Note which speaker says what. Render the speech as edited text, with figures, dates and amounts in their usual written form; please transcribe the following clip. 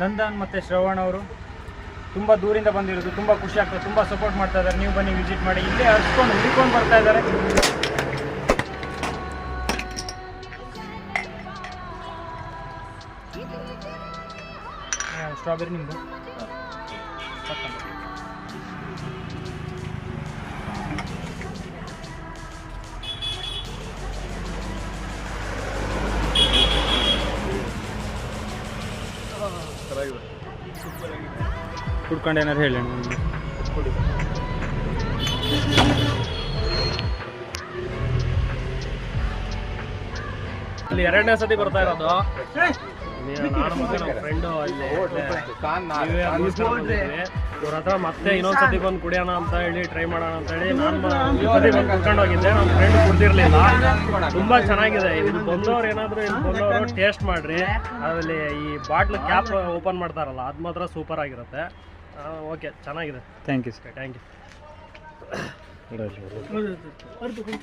Speaker 1: ನಂದನ್ ಮತ್ತು ಶ್ರವಣ್ ಅವರು ತುಂಬ ದೂರಿಂದ ಬಂದಿರೋದು, ತುಂಬ ಖುಷಿ ಆಗ್ತದೆ, ತುಂಬ ಸಪೋರ್ಟ್ ಮಾಡ್ತಾ ಇದ್ದಾರೆ. ನೀವು ಬನ್ನಿ ವಿಸಿಟ್ ಮಾಡಿ. ಇಲ್ಲೇ ಹಚ್ಕೊಂಡು ಹುಡುಕೊಂಡು ಬರ್ತಾ ಇದ್ದಾರೆ. ಸ್ಟ್ರಾಬೆರಿ ನಿಮ್ಮದು ಕುಡ್ಕೊಂಡು ಏನಾರು ಹೇಳಿ
Speaker 2: ಇಲ್ಲಿ ಎರಡನೇ ಸತಿ ಬರ್ತಾ ಇರೋದು. ನಾನು ಮತ್ತೆ ನಮ್ಮ ಫ್ರೆಂಡು ಇವ್ರ ಹತ್ರ ಮತ್ತೆ ಇನ್ನೊಂದ್ಸತಿ ಬಂದು ಕುಡಿಯೋಣ ಅಂತ ಹೇಳಿ ಟ್ರೈ ಮಾಡೋಣ ಅಂತ ಹೇಳಿ ನಾನು ಸತಿ ಬಂದು ಕುಡ್ಕೊಂಡು ಹೋಗಿದ್ದೆ. ನಮ್ಮ ಫ್ರೆಂಡ್ ಕುಡ್ದಿರ್ಲಿಲ್ಲ. ತುಂಬ ಚೆನ್ನಾಗಿದೆ. ಇಲ್ಲಿ ಬಂದವ್ರು ಏನಾದರೂ ಇಲ್ಲಿ ಬಂದವರು ಟೇಸ್ಟ್ ಮಾಡಿರಿ. ಅದರಲ್ಲಿ ಈ ಬಾಟ್ಲ್ ಕ್ಯಾಪ್ ಓಪನ್ ಮಾಡ್ತಾರಲ್ಲ, ಅದು ಮಾತ್ರ ಸೂಪರ್ ಆಗಿರುತ್ತೆ. ಓಕೆ, ಚೆನ್ನಾಗಿದೆ.
Speaker 1: Thank you.
Speaker 2: Thank you.